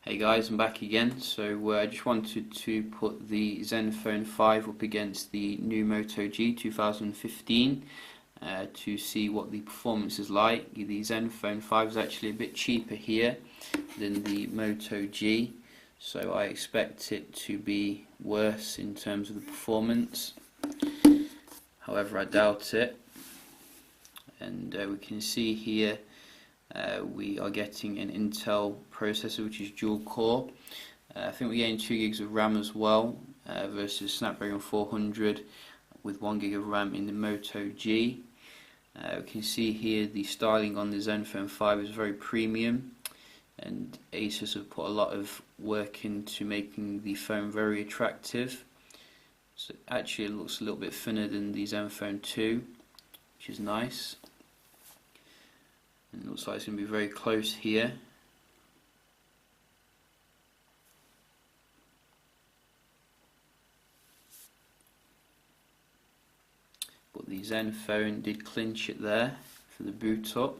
Hey guys, I'm back again. So I just wanted to put the Zenfone 5 up against the new Moto G 2015 to see what the performance is like. The Zenfone 5 is actually a bit cheaper here than the Moto G, so I expect it to be worse in terms of the performance. However, I doubt it. And we can see here we are getting an Intel processor which is dual core. I think we're getting 2 gigs of RAM as well versus Snapdragon 400 with 1 gig of RAM in the Moto G. We can see here the styling on the Zenfone 5 is very premium, and Asus have put a lot of work into making the phone very attractive. So actually it looks a little bit thinner than the Zenfone 2, which is nice. And it looks like it's going to be very close here. But the Zenfone did clinch it there for the boot up.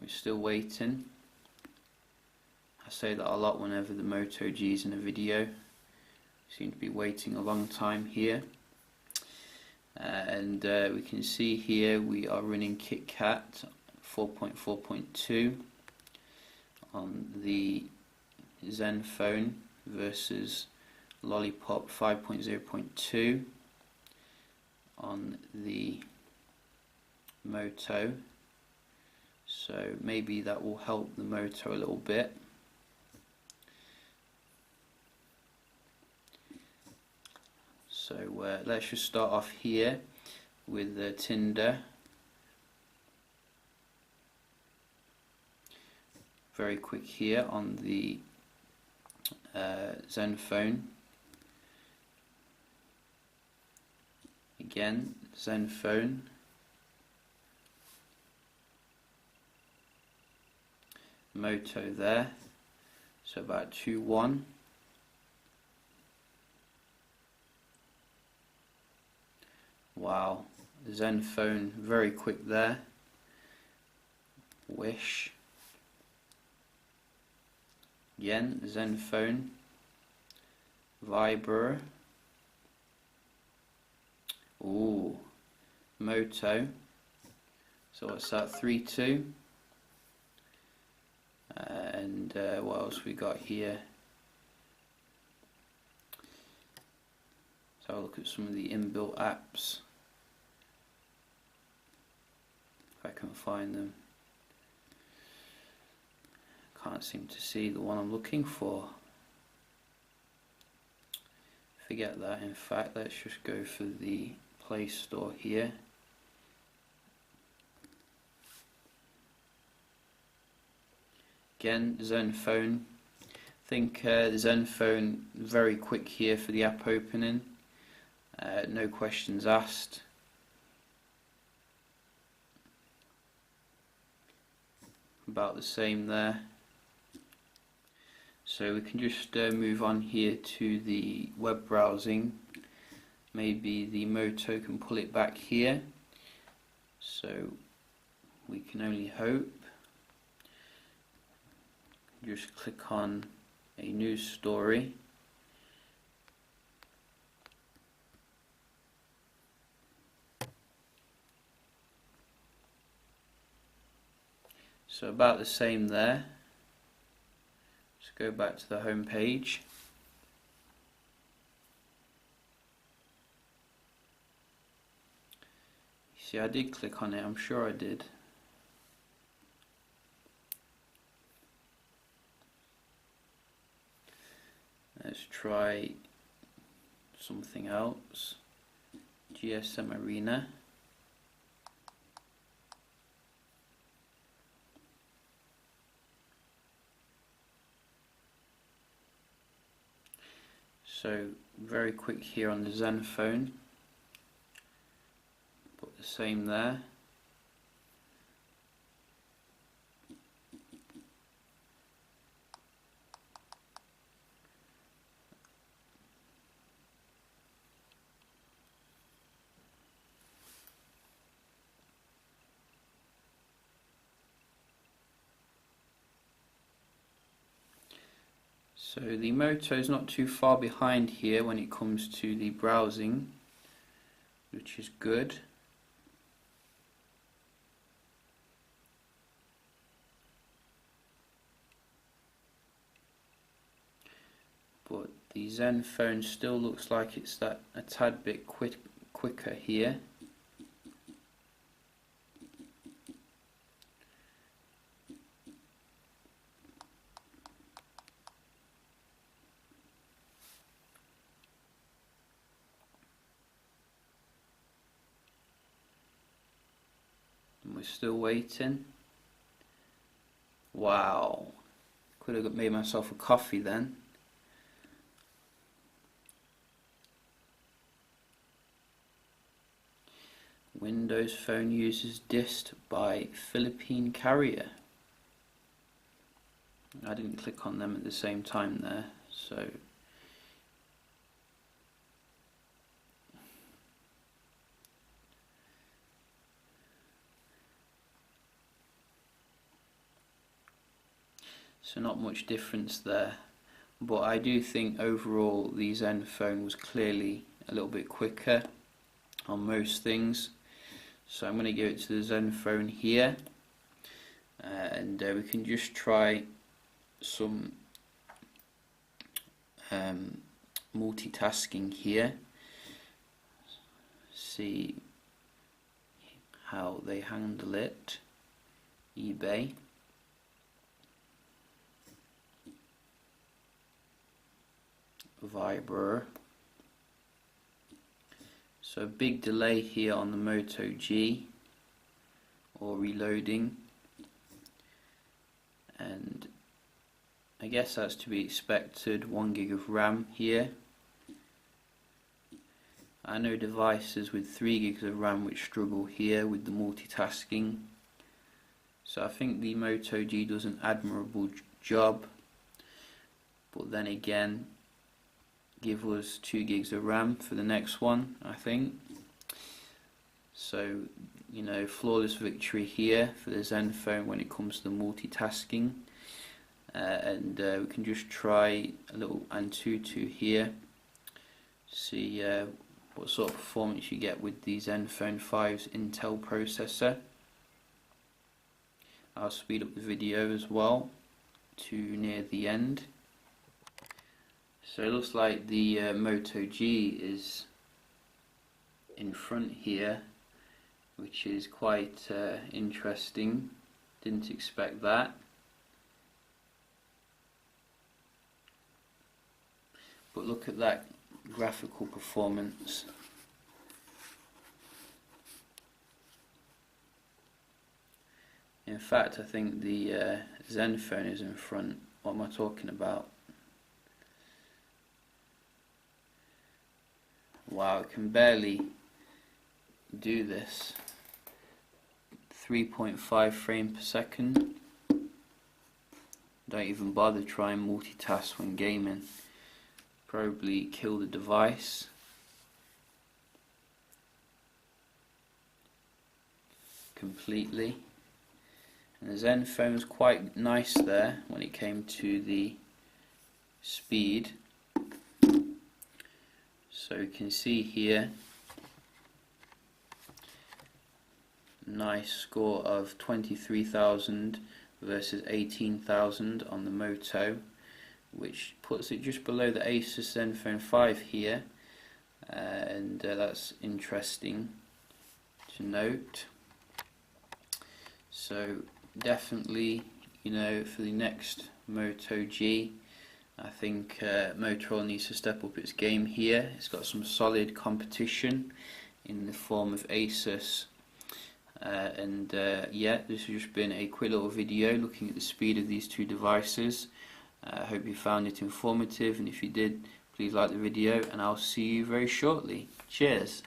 We're still waiting. I say that a lot whenever the Moto G is in a video. Seem to be waiting a long time here. And we can see here we are running KitKat 4.4.2 on the Zenfone versus Lollipop 5.0.2 on the Moto, so maybe that will help the Moto a little bit. So let's just start off here with Tinder. Very quick here on the Zenfone. Again, Zenfone. Moto there. So about 2-1. Wow, Zenfone very quick there. Wish. Again, Zenfone, Viber, ooh, Moto, so what's that, 3-2, and what else we got here? So I'll look at some of the inbuilt apps, if I can find them. Can't seem to see the one I'm looking for. Forget that, in fact, let's just go for the Play Store here. Again, Zenfone. I think the Zenfone very quick here for the app opening. No questions asked. About the same there. So we can just move on here to the web browsing. Maybe the Moto can pull it back here. So we can only hope. Just click on a news story. So about the same there. Let's go back to the home page. See, I did click on it, I'm sure I did. Let's try something else. GSM Arena. So very quick here on the Zenfone. Put the same there. So the Moto is not too far behind here when it comes to the browsing, which is good. But the Zenfone still looks like it's a tad bit quicker here. And we're still waiting. Wow, could have made myself a coffee then. Windows Phone uses dist by Philippine carrier. I didn't click on them at the same time there, so not much difference there, but I do think overall the Zenfone was clearly a little bit quicker on most things. So I'm going to give it to the Zenfone here, and we can just try some multitasking here, see how they handle it. eBay. Viber. So a big delay here on the Moto G, or reloading, and I guess that's to be expected. 1 gig of RAM here. I know devices with 3 gigs of RAM which struggle here with the multitasking, so I think the Moto G does an admirable job, but then again, give us 2 gigs of RAM for the next one, I think. So, you know, flawless victory here for the Zenfone when it comes to the multitasking. And we can just try a little Antutu here, see what sort of performance you get with the Zenfone 5's Intel processor. I'll speed up the video as well to near the end. So it looks like the Moto G is in front here, which is quite interesting. Didn't expect that. But look at that graphical performance. In fact, I think the Zenfone is in front. What am I talking about? Wow, it can barely do this. 3.5 frames per second. Don't even bother trying multitask when gaming. Probably kill the device. Completely. And the Zenfone was quite nice there when it came to the speed. So you can see here, nice score of 23,000 versus 18,000 on the Moto, which puts it just below the Asus Zenfone 5 here, and that's interesting to note. So definitely, you know, for the next Moto G, I think Motorola needs to step up its game here. It's got some solid competition in the form of Asus, yeah, this has just been a quick little video looking at the speed of these two devices. I hope you found it informative, and if you did, please like the video, and I'll see you very shortly. Cheers.